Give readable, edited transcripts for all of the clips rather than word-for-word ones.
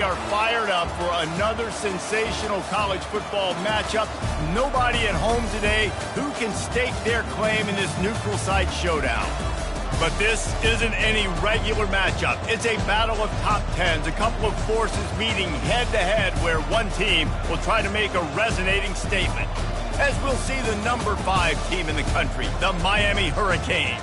Are fired up for another sensational college football matchup. Nobody at home today who can stake their claim in this neutral site showdown. But this isn't any regular matchup. It's a battle of top tens, a couple of forces meeting head-to-head where one team will try to make a resonating statement. As we'll see the number 5 team in the country, the Miami Hurricanes,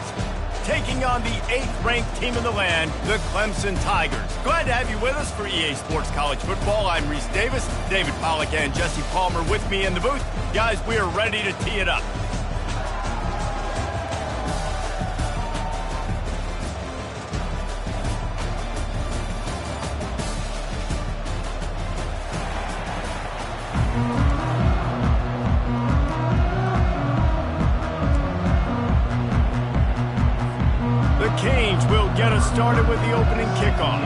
taking on the 8th-ranked team in the land, the Clemson Tigers. Glad to have you with us for EA Sports College Football. I'm Reese Davis, David Pollack and Jesse Palmer with me in the booth. Guys, we are ready to tee it up. Canes will get us started with the opening kickoff.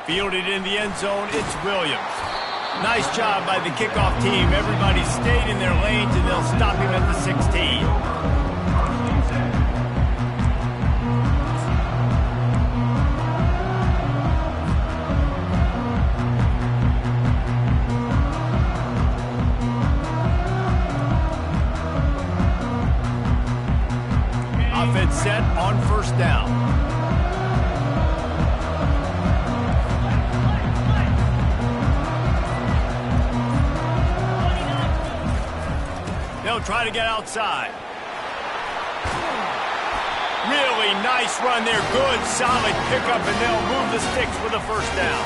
Fielded in the end zone, it's Williams. Nice job by the kickoff team. Everybody stayed in their lanes, and they'll stop him at the 16. Offense set on first down. They'll try to get outside. Really nice run there. Good, solid pickup, and they'll move the sticks with a first down.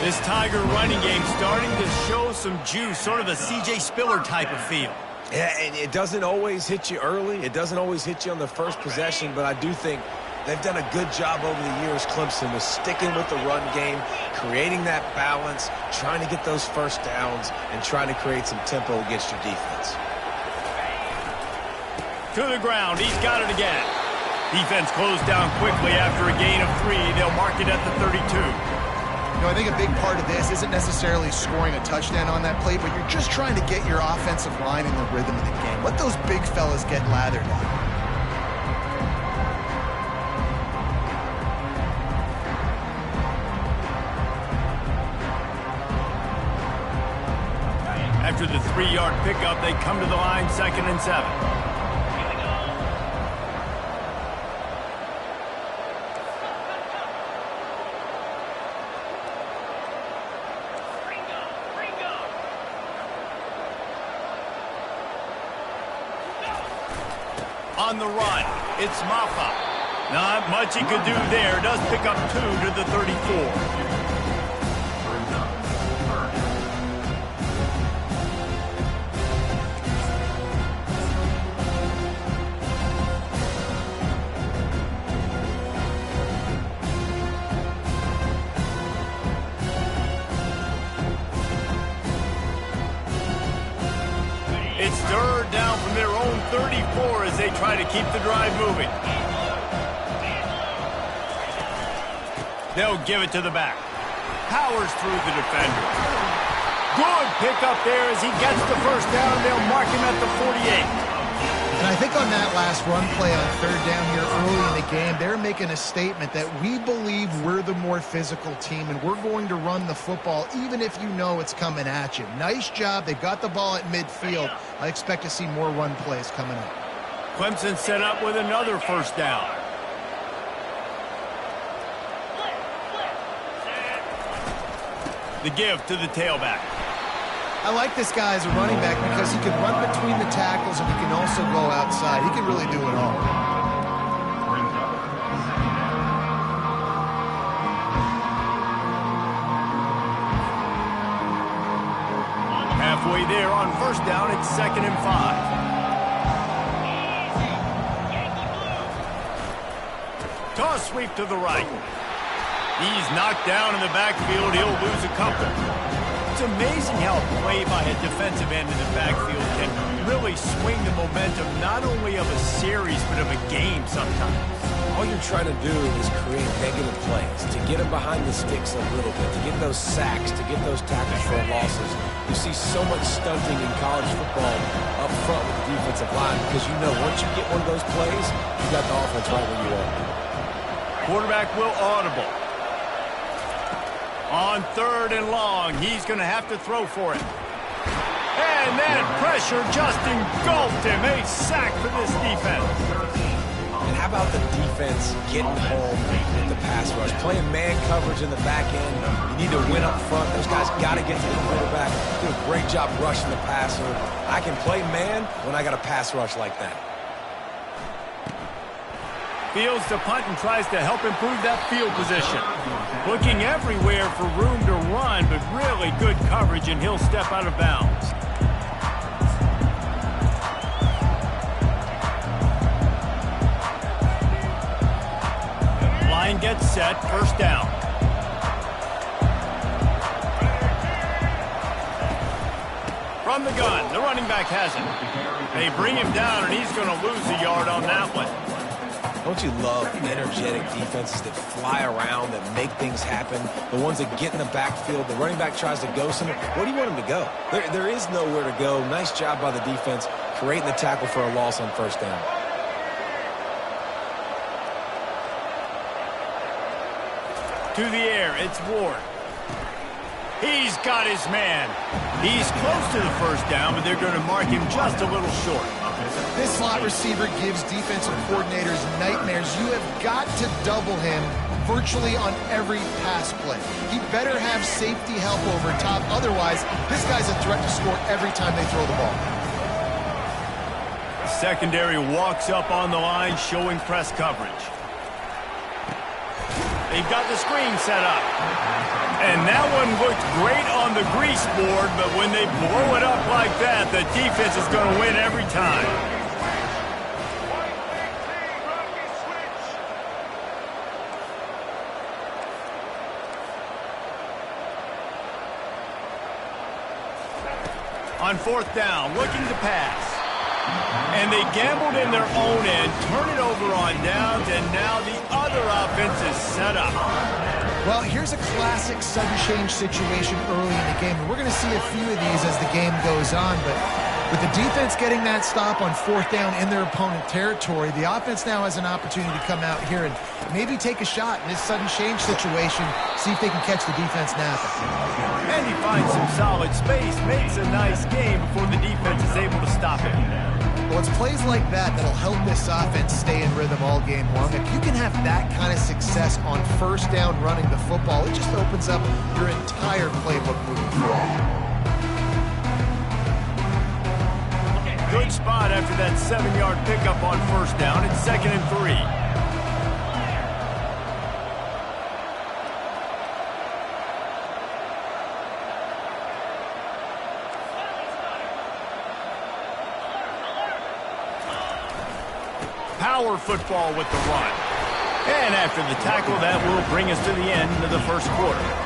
This Tiger running game starting to show some juice, sort of a C.J. Spiller type of feel. Yeah, and it doesn't always hit you early. It doesn't always hit you on the first possession, but I do think they've done a good job over the years, Clemson, with sticking with the run game, creating that balance, trying to get those first downs, and trying to create some tempo against your defense. To the ground. He's got it again. Defense closed down quickly after a gain of 3. They'll mark it at the 32. You know, I think a big part of this isn't necessarily scoring a touchdown on that play, but you're just trying to get your offensive line in the rhythm of the game. Let those big fellas get lathered up. After the 3-yard pickup, they come to the line, 2nd and 7. On the run, it's Ncaa. Not much he could do there. Does pick up 2 to the 34. It's third down from their own 34 as they try to keep the drive moving. They'll give it to the back. Powers through the defender. Good pickup there as he gets the first down. They'll mark him at the 48. And I think on that last run play on third down here early in the game, they're making a statement that we believe we're the more physical team and we're going to run the football even if you know it's coming at you. Nice job. They got the ball at midfield. I expect to see more run plays coming up. Clemson set up with another first down. The give to the tailback. I like this guy as a running back because he can run between the tackles and he can also go outside. He can really do it all. Halfway there on first down, it's 2nd and 5. Toss sweep to the right. He's knocked down in the backfield. He'll lose a couple. It's amazing how a play by a defensive end in the backfield can really swing the momentum not only of a series but of a game sometimes. All you're trying to do is create negative plays, to get them behind the sticks a little bit, to get those sacks, to get those tackles for losses. You see so much stunting in college football up front with the defensive line because you know once you get one of those plays, you got the offense right where you are. Quarterback will audible. On 3rd and long, he's going to have to throw for it. And that pressure just engulfed him. A sack for this defense. And how about the defense getting home with the pass rush? Playing man coverage in the back end. You need to win up front. Those guys got to get to the quarterback. Do a great job rushing the passer. I can play man when I got a pass rush like that. Fields the punt and tries to help improve that field position. Looking everywhere for room to run, but really good coverage, and he'll step out of bounds. Line gets set, 1st down. From the gun, the running back has it. They bring him down, and he's going to lose a yard on that one. Don't you love energetic defenses that fly around, that make things happen? The ones that get in the backfield, the running back tries to go somewhere. Where do you want him to go? There is nowhere to go. Nice job by the defense, creating the tackle for a loss on 1st down. To the air, it's Ward. He's got his man. He's close to the 1st down, but they're going to mark him just a little short. This slot receiver gives defensive coordinators nightmares. You have got to double him virtually on every pass play. He better have safety help over top. Otherwise, this guy's a threat to score every time they throw the ball. Secondary walks up on the line, showing press coverage. They've got the screen set up. And that one looked great on the grease board, but when they blow it up like that, the defense is going to win every time. On 4th down, looking to pass. And they gambled in their own end, turn it over on downs, and now the other offense is set up. Well, here's a classic sudden change situation early in the game, and we're going to see a few of these as the game goes on, but with the defense getting that stop on 4th down in their opponent territory, the offense now has an opportunity to come out here and maybe take a shot in this sudden change situation, see if they can catch the defense napping. And he finds some solid space, makes a nice game before the defense is able to stop him. Well, it's plays like that that'll help this offense stay in rhythm all game long. If you can have that kind of success on 1st down running the football, it just opens up your entire playbook moving forward. Good spot after that 7-yard pickup on 1st down. It's 2nd and 3. Power football with the run. And after the tackle, that will bring us to the end of the 1st quarter.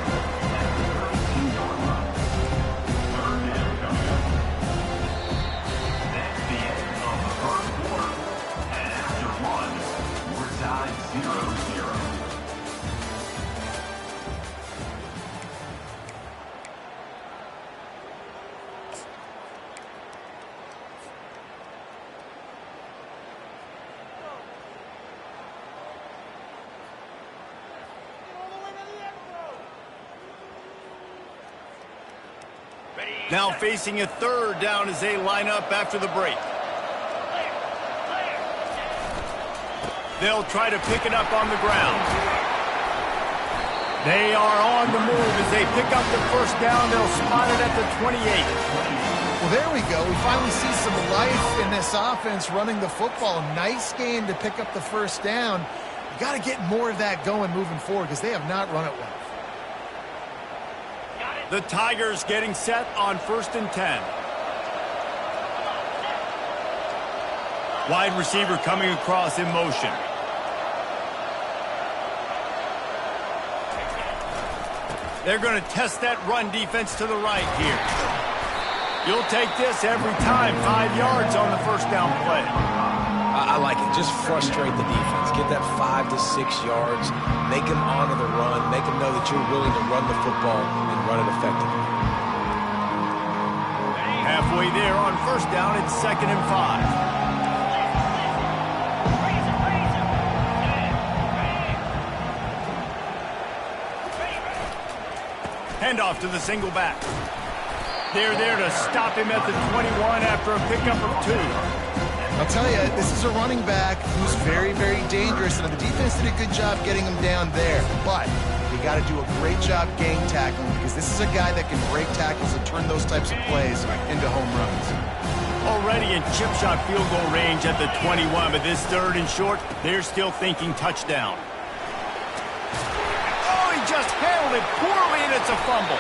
Now facing a 3rd down as they line up after the break. They'll try to pick it up on the ground. They are on the move as they pick up the 1st down. They'll spot it at the 28. Well, there we go. We finally see some life in this offense running the football. Nice game to pick up the 1st down. You got to get more of that going moving forward because they have not run it well. The Tigers getting set on 1st and 10. Wide receiver coming across in motion. They're going to test that run defense to the right here. You'll take this every time. 5 yards on the first down play. I like it. Just frustrate the defense. Get that 5 to 6 yards. Make them honor the run. Make them know that you're willing to run the football and run it effectively. Halfway there on first down, it's 2nd and 5. Handoff to the single back. They're there to stop him at the 21 after a pickup of 2. I'll tell you, this is a running back who's very, very dangerous, and the defense did a good job getting him down there. But you got to do a great job game tackling, because this is a guy that can break tackles and turn those types of plays into home runs. Already in chip shot field goal range at the 21, but this 3rd and short, they're still thinking touchdown. Oh, he just handled it poorly, and it's a fumble.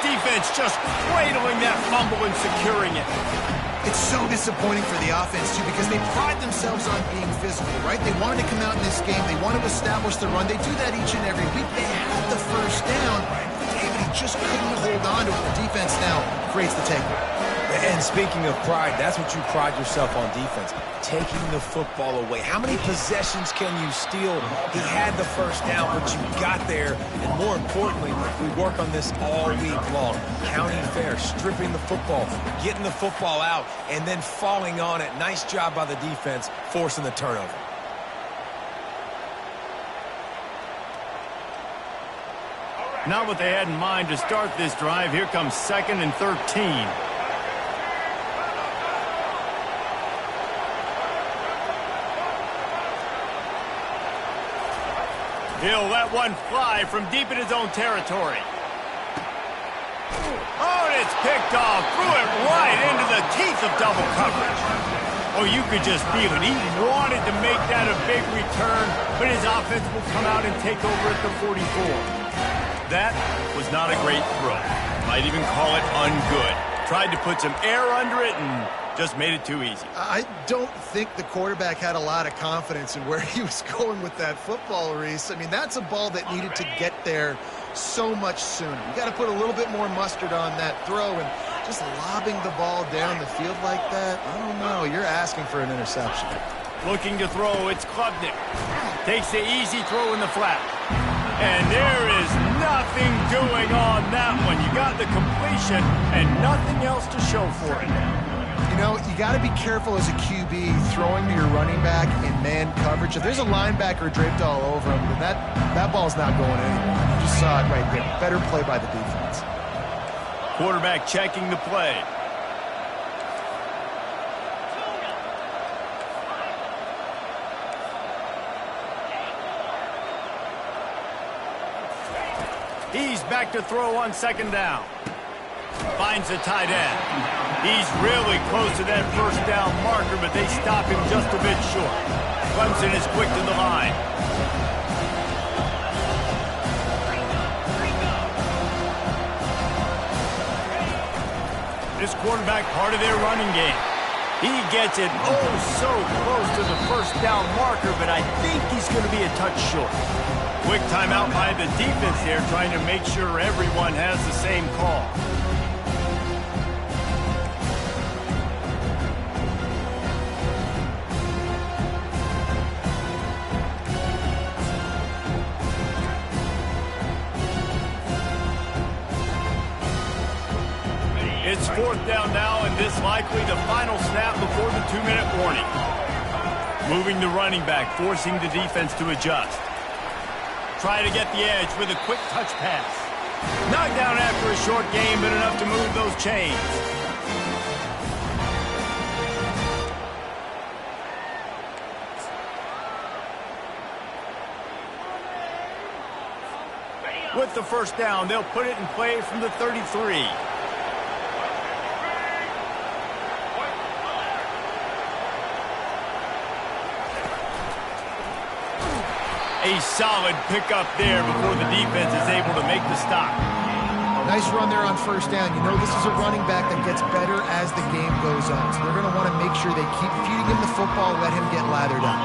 Defense just cradling that fumble and securing it. It's so disappointing for the offense, too, because they pride themselves on being physical, right? They wanted to come out in this game. They want to establish the run. They do that each and every week. They had the first down. David, he just couldn't hold on to it. The defense now creates the takeaway. And speaking of pride, that's what you pride yourself on defense, taking the football away. How many possessions can you steal? He had the first down, but you got there. And more importantly, we work on this all week long. Counting fair, stripping the football, getting the football out, and then falling on it. Nice job by the defense, forcing the turnover. Not what they had in mind to start this drive. Here comes 2nd and 13. He'll let one fly from deep in his own territory. Oh, and it's picked off. Threw it right into the teeth of double coverage. Oh, you could just feel it. He wanted to make that a big return, but his offense will come out and take over at the 44. That was not a great throw. Might even call it ungood. Tried to put some air under it and just made it too easy. I don't think the quarterback had a lot of confidence in where he was going with that football, Reese. I mean, that's a ball that needed to get there so much sooner. You got to put a little bit more mustard on that throw, and just lobbing the ball down the field like that, I don't know. You're asking for an interception. Looking to throw, it's Klubnik. Takes the easy throw in the flat. And there is nothing doing on that one. You got the completion and nothing else to show for it. You know, you got to be careful as a QB throwing to your running back in man coverage. If there's a linebacker draped all over him, then that ball's not going anywhere. You just saw it right there. Better play by the defense. Quarterback checking the play. He's back to throw on 2nd down. Finds the tight end. He's really close to that first down marker, but they stop him just a bit short. Clemson is quick to the line. This quarterback part of their running game. He gets it oh so close to the first down marker, but I think he's going to be a touch short. Quick timeout by the defense there, trying to make sure everyone has the same call. It's 4th down now, and this likely the final snap before the 2-minute warning. Moving the running back, forcing the defense to adjust. Try to get the edge with a quick touch pass. Knocked down after a short game, but enough to move those chains. With the first down, they'll put it in play from the 33. A solid pickup there before the defense is able to make the stop. Nice run there on first down. You know this is a running back that gets better as the game goes on. So they're going to want to make sure they keep feeding him the football, let him get lathered up.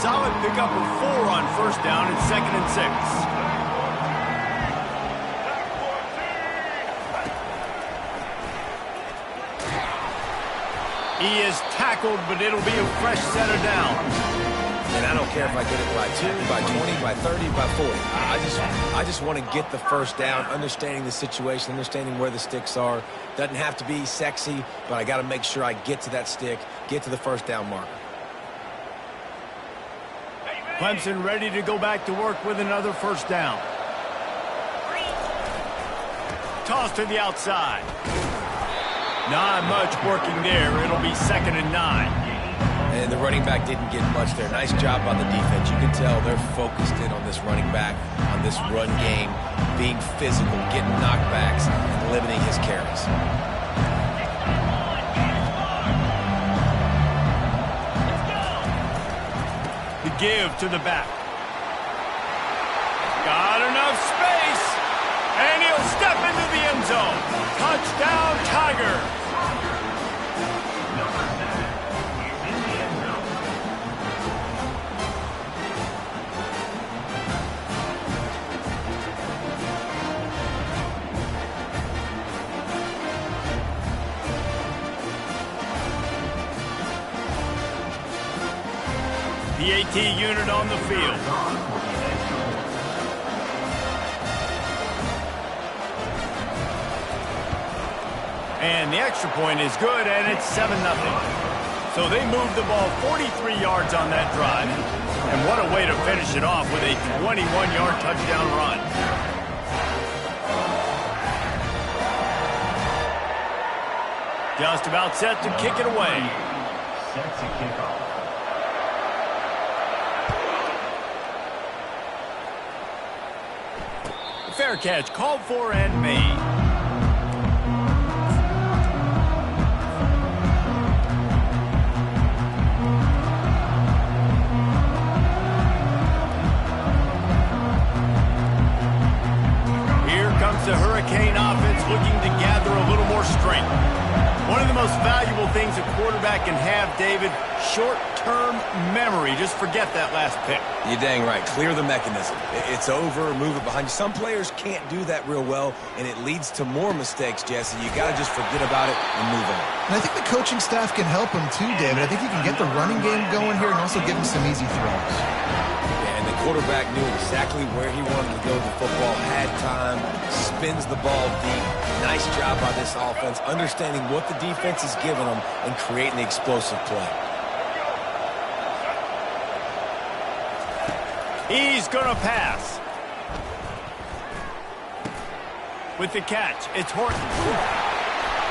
Solid pickup of 4 on first down and 2nd and 6. He is tackled, but it'll be a fresh set of downs. And I don't care if I get it by 2, by 20, by 30, by 40. I just want to get the first down, understanding the situation, understanding where the sticks are. Doesn't have to be sexy, but I got to make sure I get to that stick, get to the first down marker. Clemson ready to go back to work with another first down. Toss to the outside. Not much working there. It'll be 2nd and 9. And the running back didn't get much there. Nice job by the defense. You can tell they're focused in on this running back, on this run game, being physical, getting knockbacks, and limiting his carries. The give to the back. Got enough space, and he'll step into the end zone. Touchdown, Tigers. The AT unit on the field. And the extra point is good, and it's 7-0. So they moved the ball 43 yards on that drive. And what a way to finish it off with a 21-yard touchdown run. Just about set to kick it away. Set to kick off. Fair catch called for and made. Here comes the Hurricane offense looking to gather a little more strength. One of the most valuable things a quarterback can have, David, short-term memory. Just forget that last pick. You're dang right. Clear the mechanism. It's over, move it behind you. Some players can't do that real well, and it leads to more mistakes, Jesse. You got to just forget about it and move on. And I think the coaching staff can help him too, David. I think you can get the running game going here and also give him some easy throws. Yeah, and the quarterback knew exactly where he wanted to go with the football, had time, spins the ball deep. Nice job by this offense, understanding what the defense is giving them and creating the explosive play. He's going to pass. With the catch, it's Horton.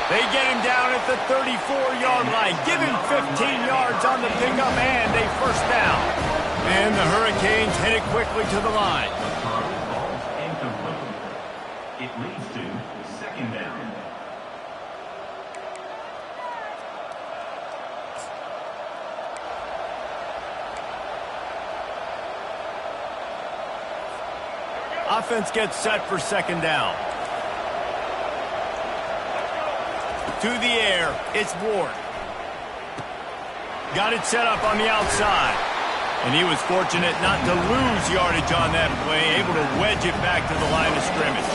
They get him down at the 34-yard line. Give him 15 yards on the pickup and a first down. And the Hurricanes headed quickly to the line. It leads to 2nd down. Offense gets set for 2nd down. To the air, it's Ward. Got it set up on the outside. And he was fortunate not to lose yardage on that play, able to wedge it back to the line of scrimmage.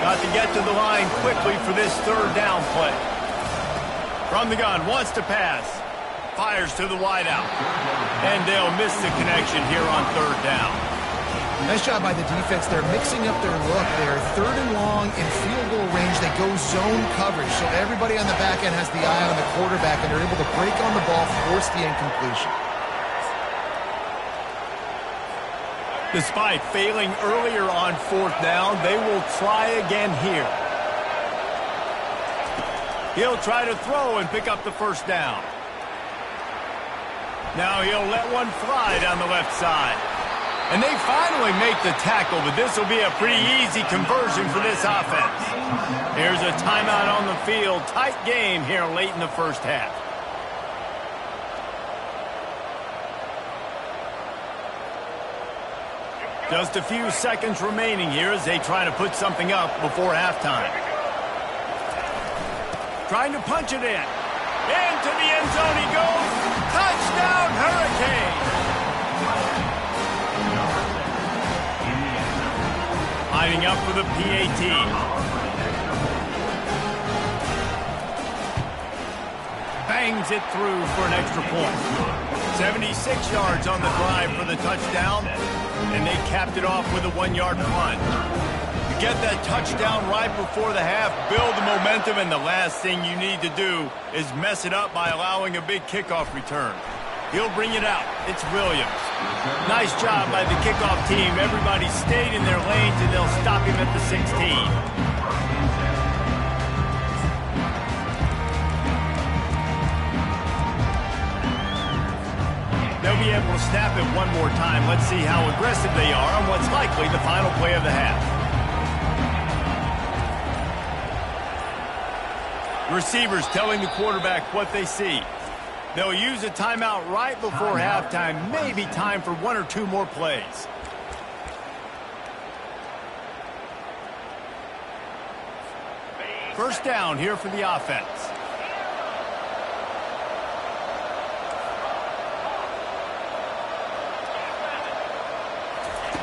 Got to get to the line quickly for this 3rd down play. From the gun, wants to pass. Fires to the wideout. And they'll miss the connection here on 3rd down. Nice job by the defense. They're mixing up their look. They're 3rd and long in field goal range. They go zone coverage. So everybody on the back end has the eye on the quarterback, and they're able to break on the ball, force the incompletion. Despite failing earlier on 4th down, they will try again here. He'll try to throw and pick up the first down. Now he'll let one fly down the left side. And they finally make the tackle, but this will be a pretty easy conversion for this offense. Here's a timeout on the field. Tight game here late in the first half. Just a few seconds remaining here as they try to put something up before halftime. Trying to punch it in. Into the end zone he goes. Touchdown, Hurricane! Lining up for the PAT. Bang brings it through for an extra point. 76 yards on the drive for the touchdown, and they capped it off with a 1-yard punt. You get that touchdown right before the half, build the momentum, and the last thing you need to do is mess it up by allowing a big kickoff return. He'll bring it out. It's Williams. Nice job by the kickoff team. Everybody stayed in their lanes, and they'll stop him at the 16. They'll be able to snap it one more time. Let's see how aggressive they are on what's likely the final play of the half. Receivers telling the quarterback what they see. They'll use a timeout right before halftime. Maybe time for 1 or 2 more plays. First down here for the offense.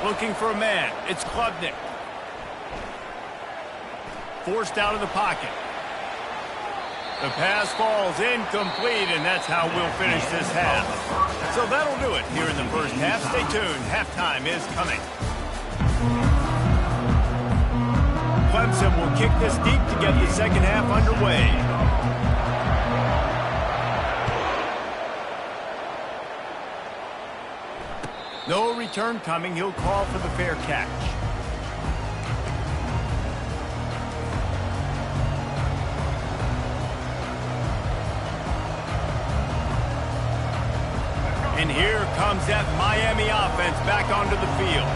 Looking for a man. It's Klubnik. Forced out of the pocket. The pass falls incomplete, and that's how we'll finish this half. So that'll do it here in the first half. Stay tuned. Halftime is coming. Clemson will kick this deep to get the second half underway. No return coming. He'll call for the fair catch. And here comes that Miami offense back onto the field.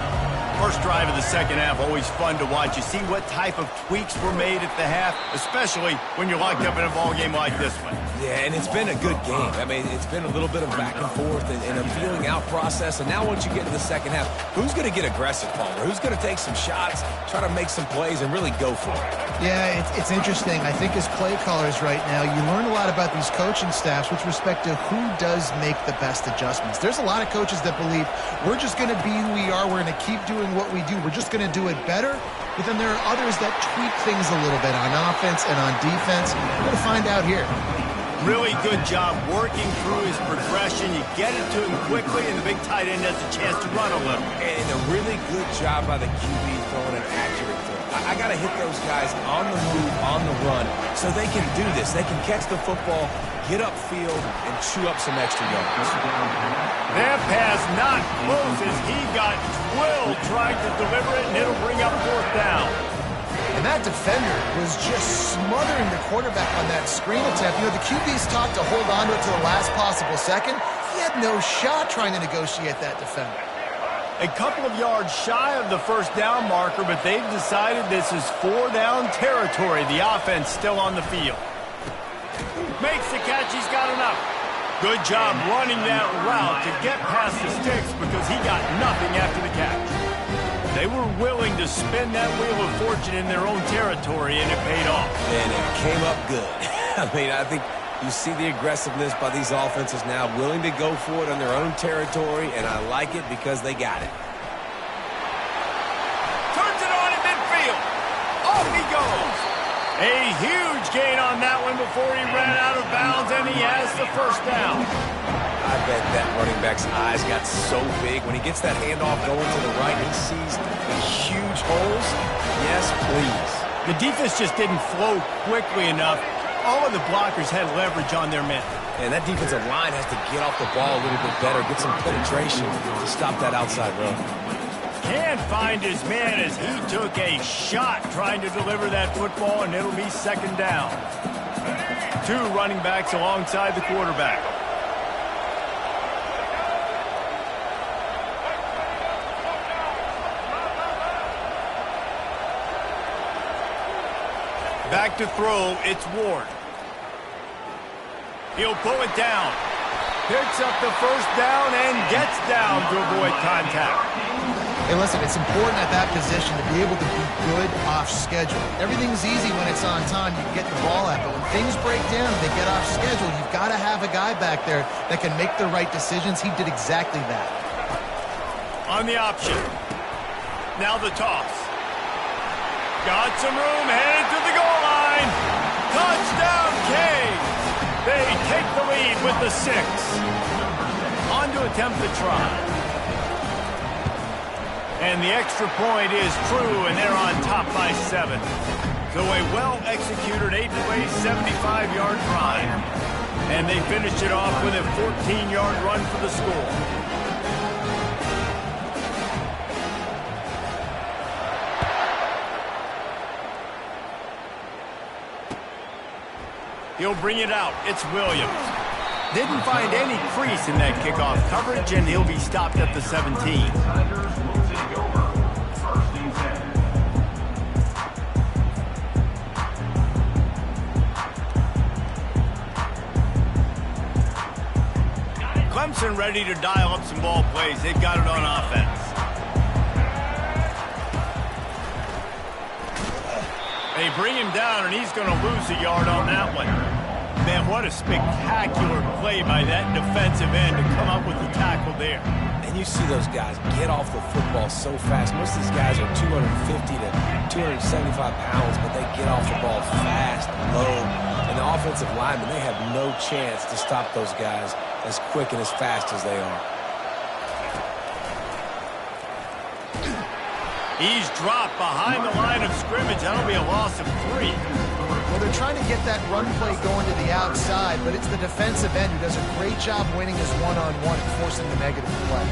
First drive of the second half, always fun to watch. You see what type of tweaks were made at the half, especially when you're locked up in a ball game like this one. Yeah, and it's been a good game. I mean, it's been a little bit of back and forth and a feeling out process. And now once you get to the second half, who's going to get aggressive, Palmer? Who's going to take some shots, try to make some plays, and really go for it? Yeah, it's interesting. I think as play callers right now, you learn a lot about these coaching staffs with respect to who does make the best adjustments. There's a lot of coaches that believe we're just going to be who we are. We're going to keep doing what we do. We're just going to do it better. But then there are others that tweak things a little bit on offense and on defense. We're going to find out here. Really good job working through his progression. You get it to him quickly, and the big tight end has a chance to run a little. And a really good job by the QB throwing an accurate throw. I got to hit those guys on the move, on the run, so they can do this. They can catch the football, get upfield, and chew up some extra yards. That pass not close as he got twilled trying to deliver it, and it'll bring up fourth down. And that defender was just smothering the quarterback on that screen attempt. You know, the QB's taught to hold on to it to the last possible second. He had no shot trying to negotiate that defender. A couple of yards shy of the first down marker, but they've decided this is 4-down territory. The offense still on the field. Makes the catch. He's got enough. Good job running that route to get past the sticks because he got nothing after the catch. They were willing to spin that wheel of fortune in their own territory, and it paid off. And it came up good. I mean, I think you see the aggressiveness by these offenses now, willing to go for it on their own territory, and I like it because they got it. Turns it on in midfield. Off he goes. A huge gain on that one before he ran out of bounds, and he has the first down. I bet that running back's eyes got so big. When he gets that handoff going to the right, he sees the huge holes. Yes, please. The defense just didn't flow quickly enough. All of the blockers had leverage on their men. And that defensive line has to get off the ball a little bit better, get some penetration to stop that outside run. Can't find his man as he took a shot trying to deliver that football, and it'll be second down. 2 running backs alongside the quarterback. Back to throw, it's Ward. He'll pull it down. Picks up the first down and gets down to avoid contact. Hey, listen, it's important at that position to be able to be good off schedule. Everything's easy when it's on time. You get the ball out. But when things break down and they get off schedule, you've got to have a guy back there that can make the right decisions. He did exactly that. On the option. Now the toss. Got some room, headed to the goal line. Touchdown, K. They take the lead with the 6. On to attempt the try. And the extra point is true, and they're on top by 7. So a well-executed 8-play, 75-yard drive. And they finish it off with a 14-yard run for the score. He'll bring it out. It's Williams. Didn't find any crease in that kickoff coverage, and he'll be stopped at the 17. Clemson ready to dial up some ball plays. They've got it on offense. They bring him down, and he's going to lose a yard on that one. Man, what a spectacular play by that defensive end to come up with the tackle there. And you see those guys get off the football so fast. Most of these guys are 250 to 275 pounds, but they get off the ball fast, low. And the offensive linemen, they have no chance to stop those guys as quick and as fast as they are. He's dropped behind the line of scrimmage. That'll be a loss of 3. Well, they're trying to get that run play going to the outside, but it's the defensive end who does a great job winning his one-on-one and forcing the negative play.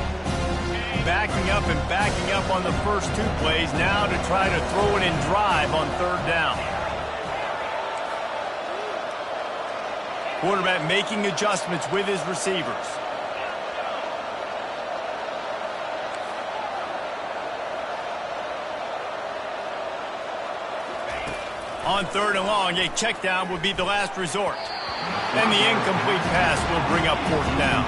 Backing up and backing up on the first 2 plays, now to try to throw it in drive on 3rd down. Quarterback making adjustments with his receivers. On 3rd and long, a check down would be the last resort. And the incomplete pass will bring up 4th down.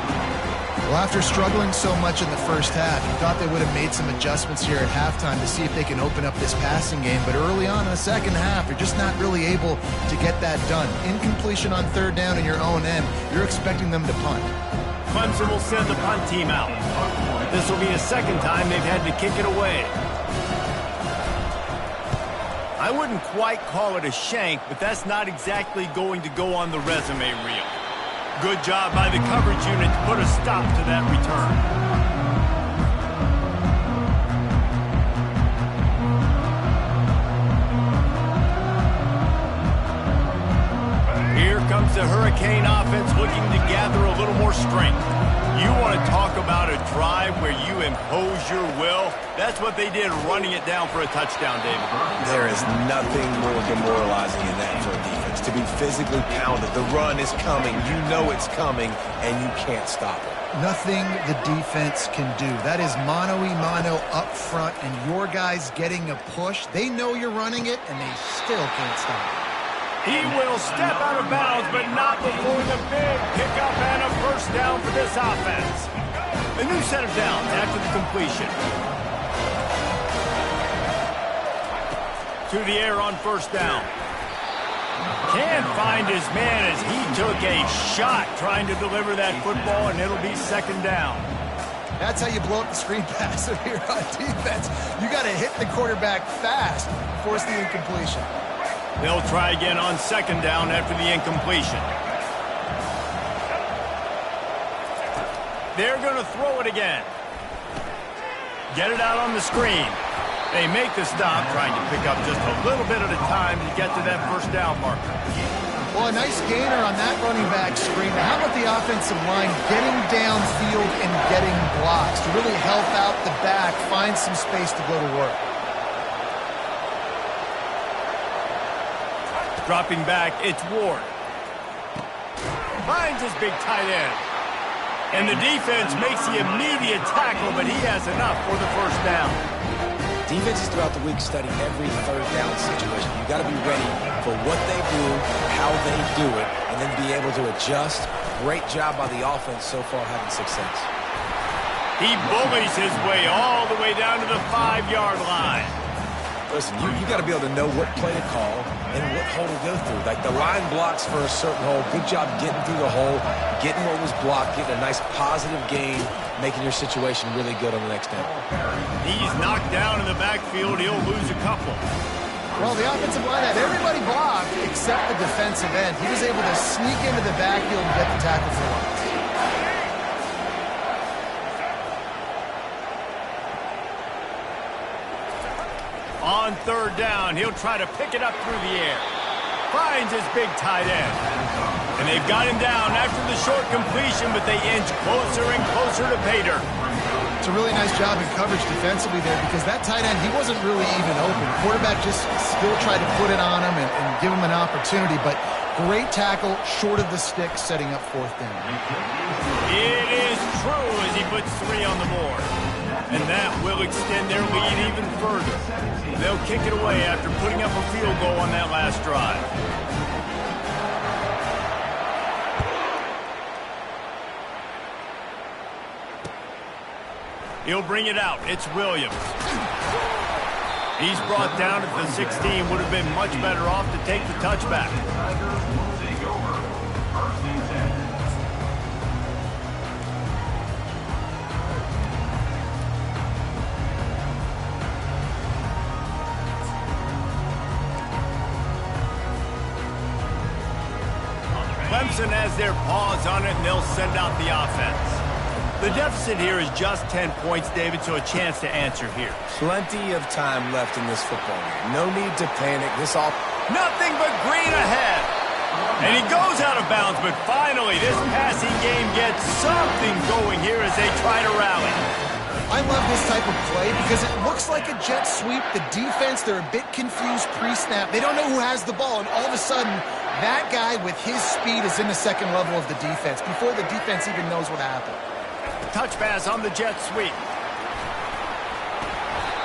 Well, after struggling so much in the first half, you thought they would have made some adjustments here at halftime to see if they can open up this passing game. But early on in the second half, they're just not really able to get that done. Incompletion on 3rd down in your own end, you're expecting them to punt. Clemson will send the punt team out. This will be the 2nd time they've had to kick it away. I wouldn't quite call it a shank, but that's not exactly going to go on the resume reel. Good job by the coverage unit to put a stop to that return. Here comes the Hurricane offense looking to gather a little more strength. You want to talk about a drive where you impose your will? That's what they did, running it down for a touchdown, David. There is nothing more demoralizing in that for a defense. To be physically pounded, the run is coming, you know it's coming, and you can't stop it. Nothing the defense can do. That is mano-a-mano up front, and your guys getting a push. They know you're running it, and they still can't stop it. He will step out of bounds, but not before the big pickup and a 1st down for this offense. A new set of downs after the completion. To the air on 1st down. Can't find his man as he took a shot trying to deliver that football, and it'll be 2nd down. That's how you blow up the screen pass here on defense. You got to hit the quarterback fast, force the incompletion. They'll try again on 2nd down after the incompletion. They're going to throw it again. Get it out on the screen. They make the stop, trying to pick up just a little bit at a time to get to that 1st down marker. Well, a nice gainer on that running back screen. Now, how about the offensive line getting downfield and getting blocks to really help out the back, find some space to go to work? Dropping back, it's Ward. Finds his big tight end. And the defense makes the immediate tackle, but he has enough for the 1st down. Defenses throughout the week study every 3rd down situation. You got to be ready for what they do, how they do it, and then be able to adjust. Great job by the offense so far having success. He bullies his way all the way down to the 5-yard line. Listen, you got to be able to know what play to call and what hole to go through. Like the line blocks for a certain hole. Good job getting through the hole, getting what was blocked, getting a nice positive gain, making your situation really good on the next down. He's knocked down in the backfield. He'll lose a couple. Well, the offensive line had everybody blocked except the defensive end. He was able to sneak into the backfield and get the tackle for one. On third down, he'll try to pick it up through the air. Finds his big tight end. And they've got him down after the short completion, but they inch closer and closer to pay dirt. It's a really nice job in coverage defensively there because that tight end, he wasn't really even open. The quarterback just still tried to put it on him and give him an opportunity, but great tackle short of the stick, setting up fourth down. It is true as he puts 3 on the board. And that will extend their lead even further. They'll kick it away after putting up a field goal on that last drive. He'll bring it out. It's Williams. He's brought down at the 16. Would have been much better off to take the touchback. Clemson has their paws on it, and they'll send out the offense. The deficit here is just 10 points, David, so a chance to answer here. Plenty of time left in this football game. No need to panic. Nothing but green ahead. And he goes out of bounds, but finally this passing game gets something going here as they try to rally. I love this type of play because it looks like a jet sweep. The defense, they're a bit confused pre-snap. They don't know who has the ball, and all of a sudden, that guy with his speed is in the second level of the defense before the defense even knows what happened. Touch pass on the jet sweep.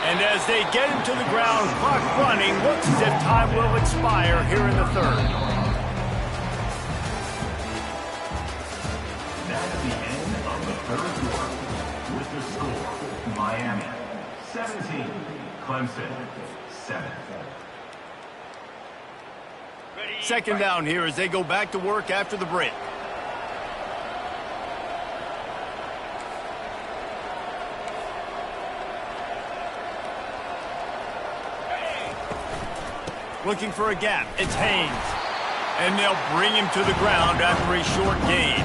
And as they get him to the ground, clock running, looks as if time will expire here in the third. That's the end of the third quarter. With the score, Miami 17, Clemson 7. Second down here as they go back to work after the break. Looking for a gap. It's Haynes. And they'll bring him to the ground after a short gain.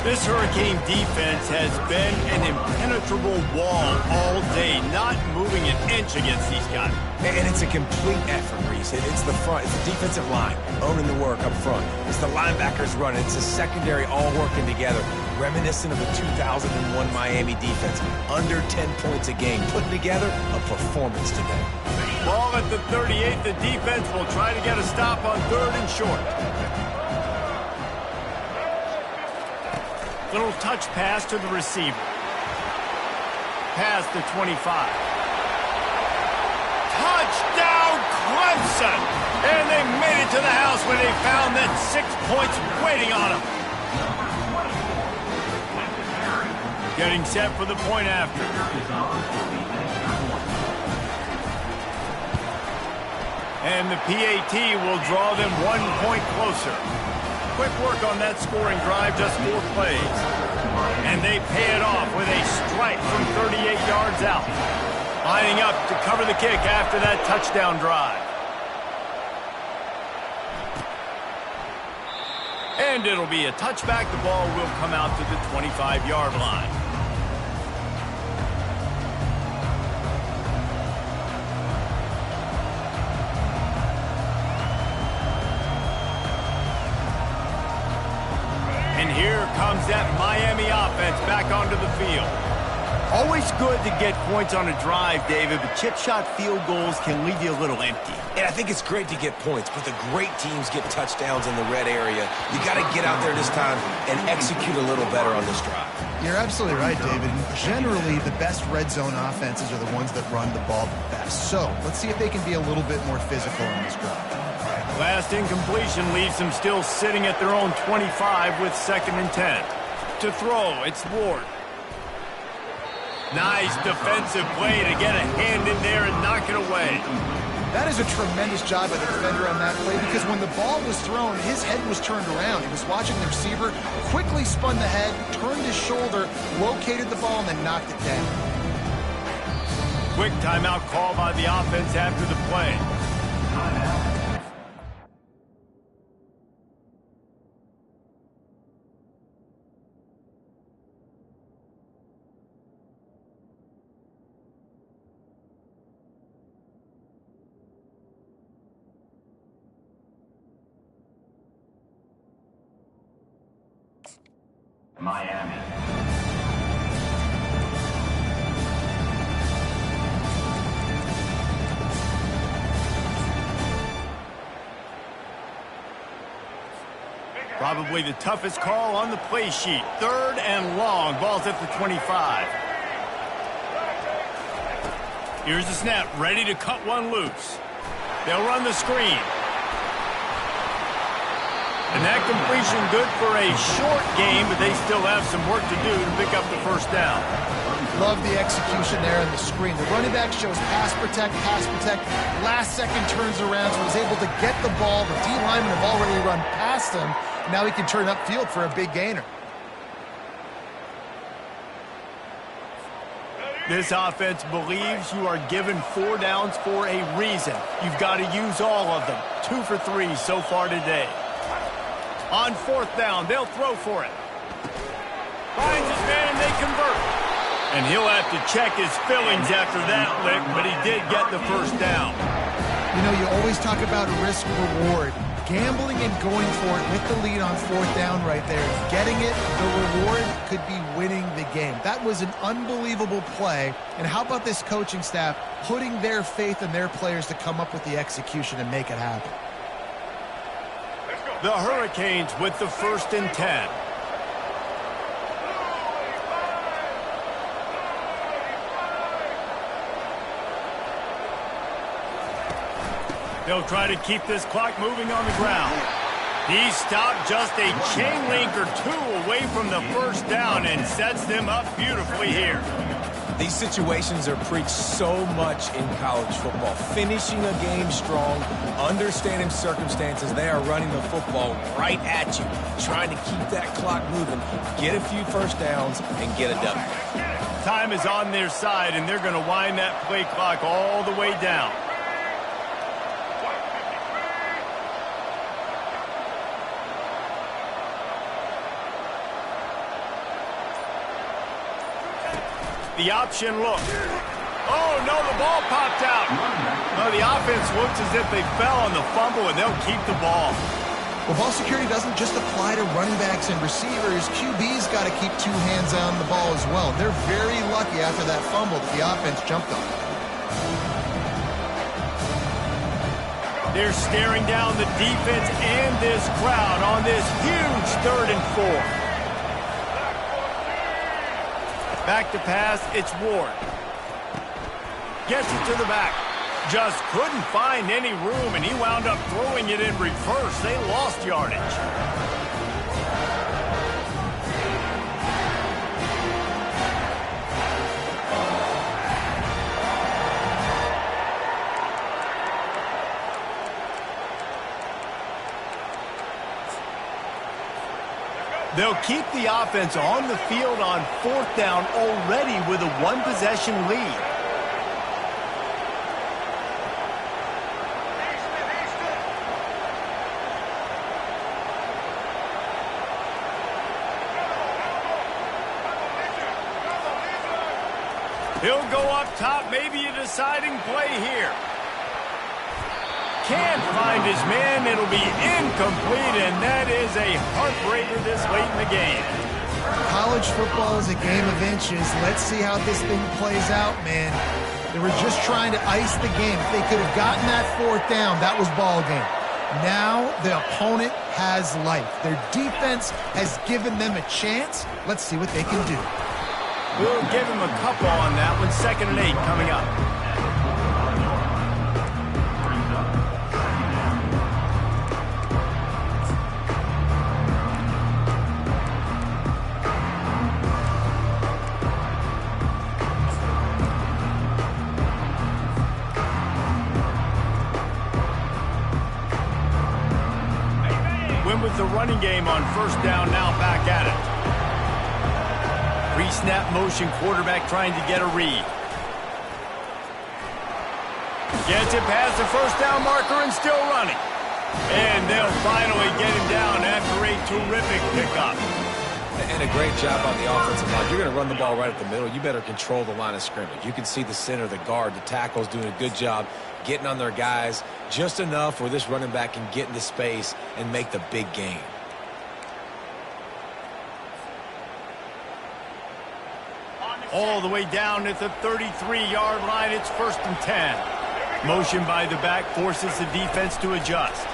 This Hurricane defense has been an impenetrable wall all day, not moving an inch against these guys. And it's a complete effort, Reese. It's the front. It's the defensive line owning the work up front. It's the linebackers running. It's the secondary all working together, reminiscent of the 2001 Miami defense. Under 10 points a game, putting together a performance today. Ball at the 38. The defense will try to get a stop on third and short. Little touch pass to the receiver. Pass to 25. Touchdown, Clemson! And they made it to the house when they found that 6 points waiting on them. Getting set for the point after. And the PAT will draw them 1 point closer. Quick work on that scoring drive, just 4 plays. And they pay it off with a strike from 38 yards out. Lining up to cover the kick after that touchdown drive. And it'll be a touchback. The ball will come out to the 25-yard line. And here comes that Miami offense back onto the field. Always good to get points on a drive, David, but chip shot field goals can leave you a little empty. And I think it's great to get points, but the great teams get touchdowns in the red area. You got to get out there this time and execute a little better on this drive. You're absolutely right, David. Generally, the best red zone offenses are the ones that run the ball the best. So let's see if they can be a little bit more physical on this drive. Last incompletion leaves them still sitting at their own 25 with 2nd and 10. To throw, it's Ward. Nice defensive play to get a hand in there and knock it away. That is a tremendous job by the defender on that play because when the ball was thrown, his head was turned around. He was watching the receiver, quickly spun the head, turned his shoulder, located the ball, and then knocked it down. Quick timeout call by the offense after the play. timeout. Miami. Probably the toughest call on the play sheet. 3rd and long. Ball's at the 25. Here's the snap. Ready to cut one loose. They'll run the screen. And that completion good for a short game, but they still have some work to do to pick up the first down. Love the execution there in the screen. The running back shows pass protect, pass protect. Last second turns around, so he's able to get the ball. The D linemen have already run past him. Now he can turn upfield for a big gainer. This offense believes you are given 4 downs for a reason. You've got to use all of them. 2 for 3 so far today. On 4th down, they'll throw for it. Finds his man, and they convert. And he'll have to check his fillings after that lick, but he did get the first down. You know, you always talk about risk-reward. Gambling and going for it with the lead on 4th down right there. Getting it, the reward could be winning the game. That was an unbelievable play. And how about this coaching staff putting their faith in their players to come up with the execution and make it happen? The Hurricanes with the 1st and 10. They'll try to keep this clock moving on the ground. He stopped just a chain link or 2 away from the first down and sets them up beautifully here. These situations are preached so much in college football. Finishing a game strong, understanding circumstances. They are running the football right at you, trying to keep that clock moving, get a few first downs, and get a W. Time is on their side, and they're going to wind that play clock all the way down. The option look. Oh, no, the ball popped out. No, the offense looks as if they fell on the fumble, and they'll keep the ball. Well, ball security doesn't just apply to running backs and receivers. QB's got to keep 2 hands on the ball as well. They're very lucky after that fumble that the offense jumped on. They're staring down the defense and this crowd on this huge 3rd and 4. Back to pass, it's Ward. Gets it to the back. Just couldn't find any room, and he wound up throwing it in reverse. They lost yardage. They'll keep the offense on the field on 4th down already with a 1-possession lead. He'll go up top, maybe a deciding play here. Can't find his man. It'll be incomplete, and that is a heartbreaker this late in the game. College football is a game of inches. Let's see how this thing plays out, man. They were just trying to ice the game. If they could have gotten that 4th down, that was ball game. Now the opponent has life. Their defense has given them a chance. Let's see what they can do. We'll give him a couple on that one. 2nd and 8 coming up. With the running game on 1st down, now back at it. Pre-snap motion, quarterback trying to get a read. Gets it past the first down marker and still running. And they'll finally get him down after a terrific pickup. And a great job on the offensive line. You're going to run the ball right at the middle. You better control the line of scrimmage. You can see the center, the guard, the tackle's doing a good job getting on their guys just enough where this running back can get into space and make the big gain. All the way down at the 33-yard line, it's 1st and 10. Motion by the back forces the defense to adjust.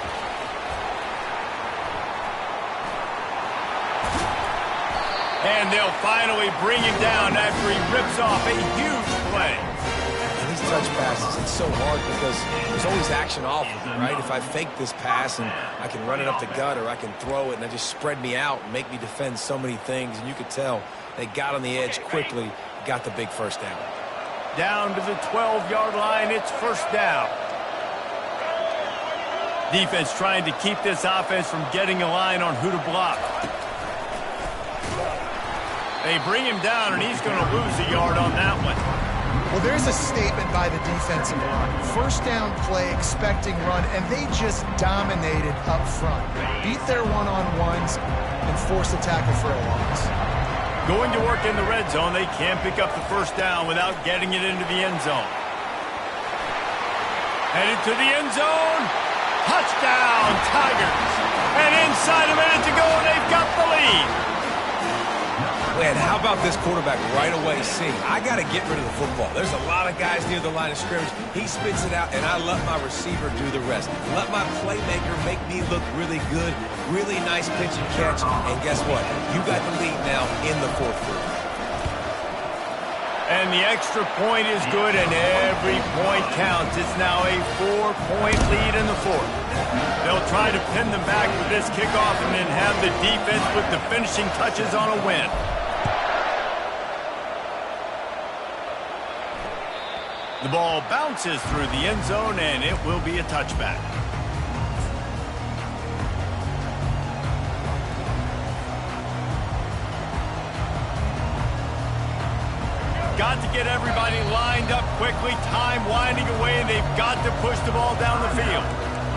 And they'll finally bring him down after he rips off a huge play. And these touch passes, it's so hard because there's always action off of it, right? If I fake this pass and I can run it up the gut or I can throw it and it just spread me out and make me defend so many things. And you could tell they got on the edge quickly, got the big first down. Down to the 12-yard line, it's 1st down. Defense trying to keep this offense from getting a line on who to block. They bring him down, and he's going to lose a yard on that one. Well, there's a statement by the defensive line. 1st down play, expecting run, and they just dominated up front. Beat their one-on-ones and force a tackle for a loss. Going to work in the red zone, they can't pick up the 1st down without getting it into the end zone. Headed to the end zone. Touchdown, Tigers. And inside a minute to go, they've got the lead. Man, how about this quarterback right away seeing, I got to get rid of the football. There's a lot of guys near the line of scrimmage. He spits it out, and I let my receiver do the rest. Let my playmaker make me look really good, really nice pitch and catch. And guess what? You got the lead now in the 4th quarter. And the extra point is good, and every point counts. It's now a 4-point lead in the 4th. They'll try to pin them back with this kickoff and then have the defense with the finishing touches on a win. The ball bounces through the end zone, and it will be a touchback. Got to get everybody lined up quickly, time winding away, and they've got to push the ball down the field.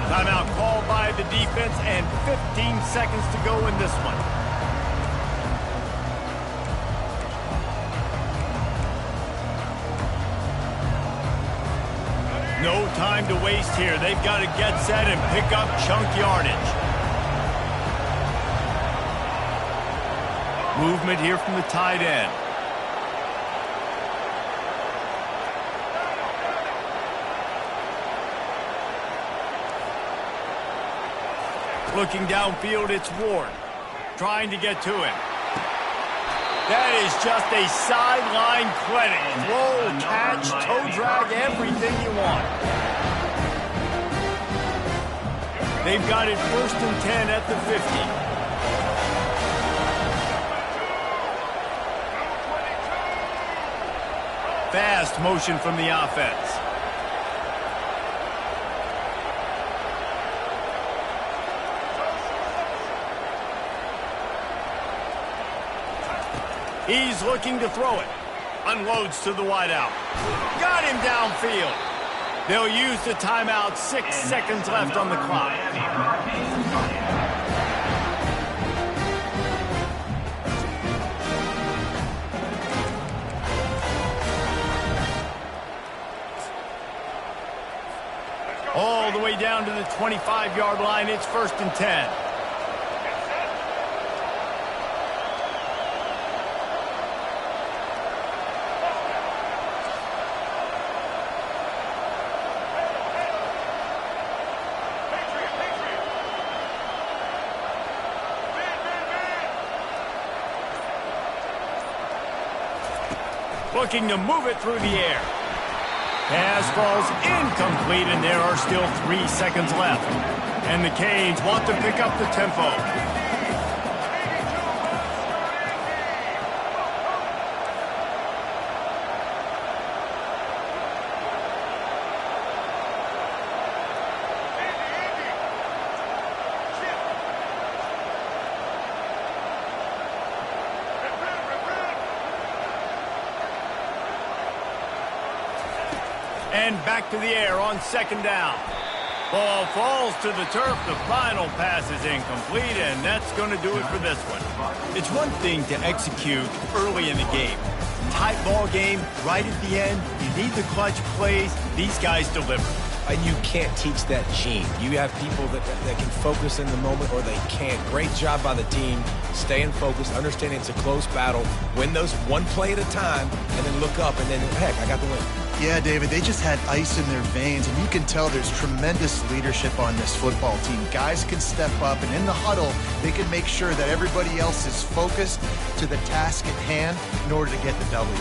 Timeout called by the defense, and 15 seconds to go in this one. No time to waste here. They've got to get set and pick up chunk yardage. Movement here from the tight end. Looking downfield, it's Ward. Trying to get to him. That is just a sideline clinic. Roll, catch, toe drag, everything you want. They've got it 1st and 10 at the 50. Fast motion from the offense. He's looking to throw it. Unloads to the wideout. Got him downfield. They'll use the timeout. 6 seconds left on the clock. All the way down to the 25-yard line. It's 1st and 10. Looking to move it through the air. Pass falls incomplete, and there are still 3 seconds left. And the Canes want to pick up the tempo. And back to the air on second down. Ball falls to the turf. The final pass is incomplete, and that's going to do it for this one. It's one thing to execute early in the game. Tight ball game, right at the end. You need the clutch plays. These guys deliver. And you can't teach that gene. You have people that can focus in the moment or they can't. Great job by the team, staying focused, understanding it's a close battle, win those one play at a time, and then look up, and then, heck, I got the win. Yeah, David, they just had ice in their veins, and you can tell there's tremendous leadership on this football team. Guys can step up, and in the huddle, they can make sure that everybody else is focused to the task at hand in order to get the W.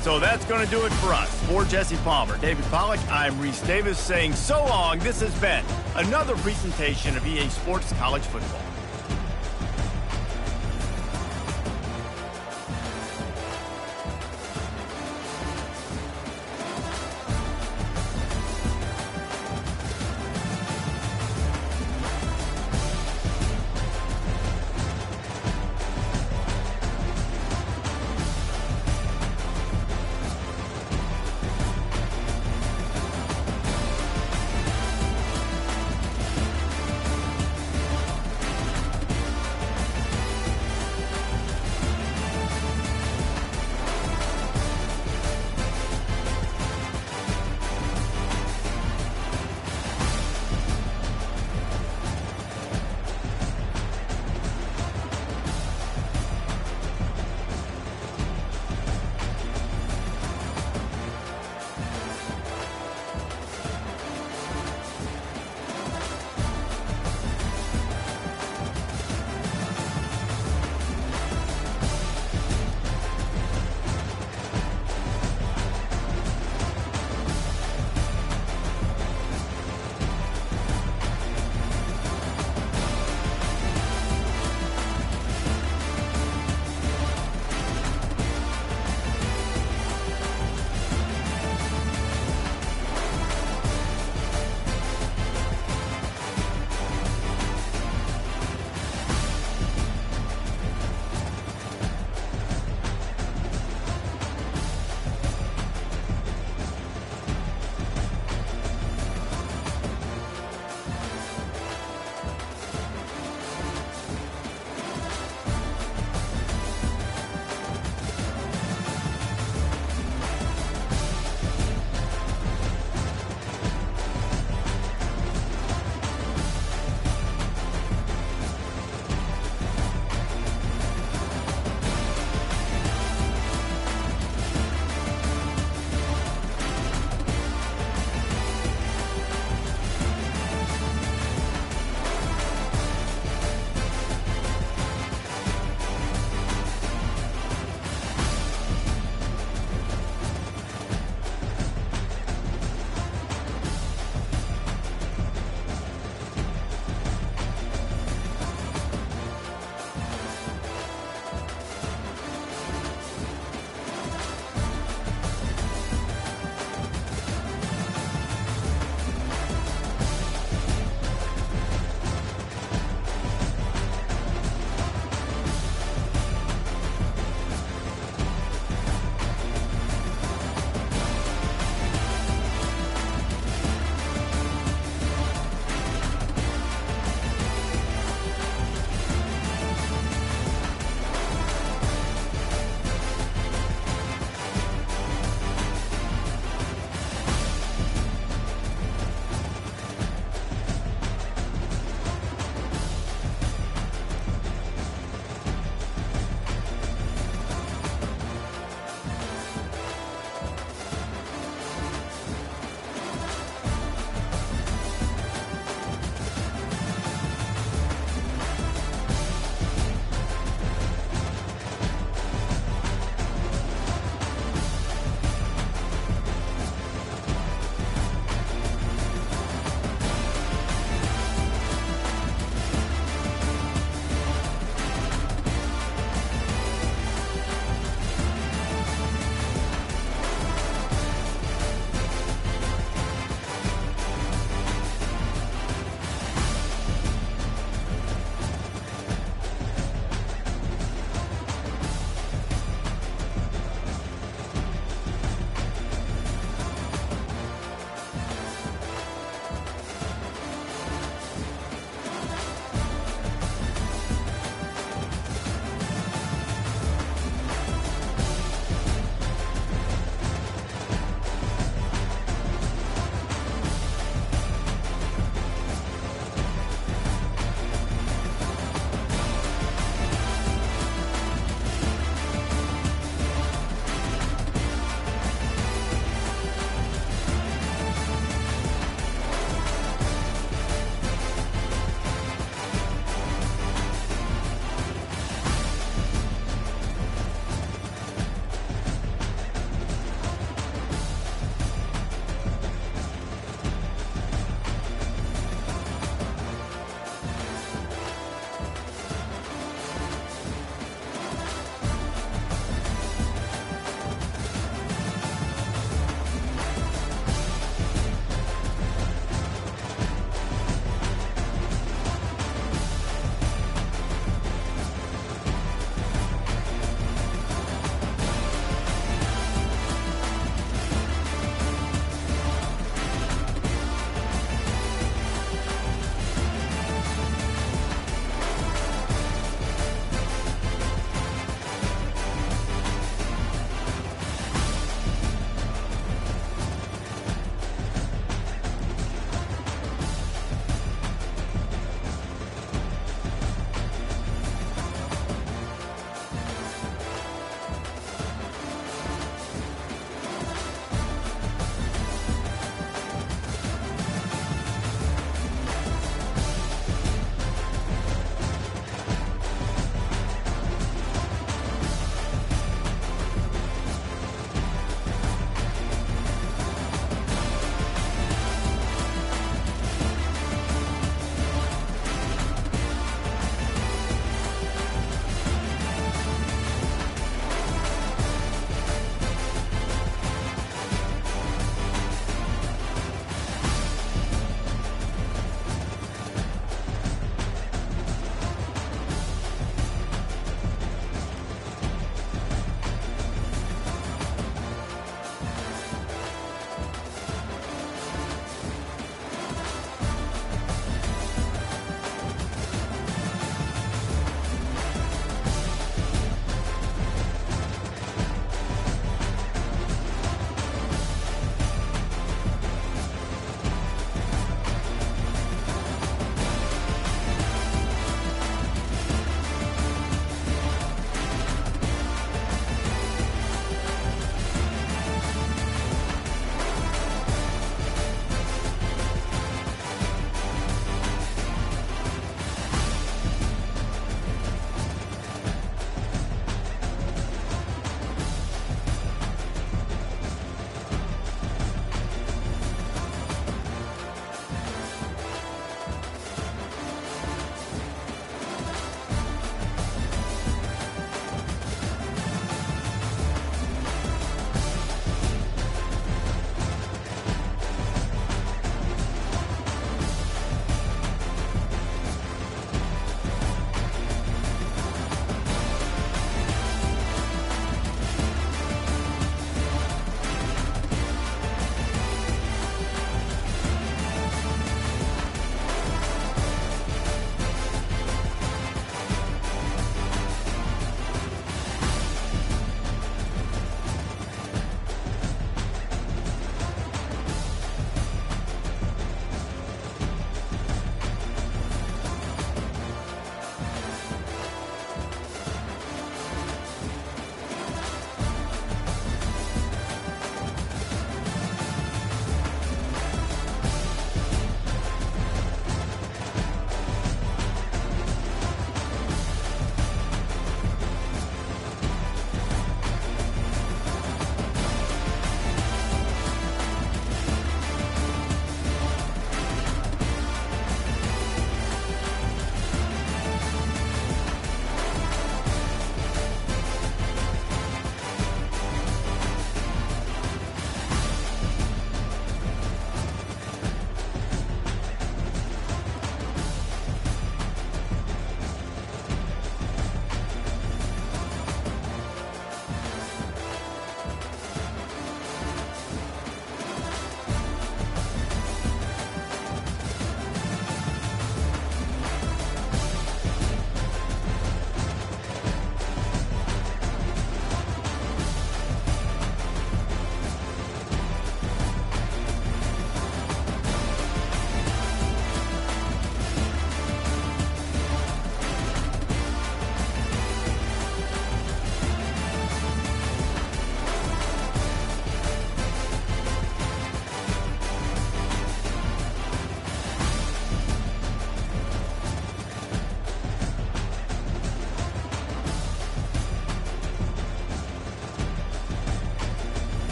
So that's going to do it for us. For Jesse Palmer, David Pollack, I'm Reese Davis saying so long. This has been another presentation of EA Sports College Football.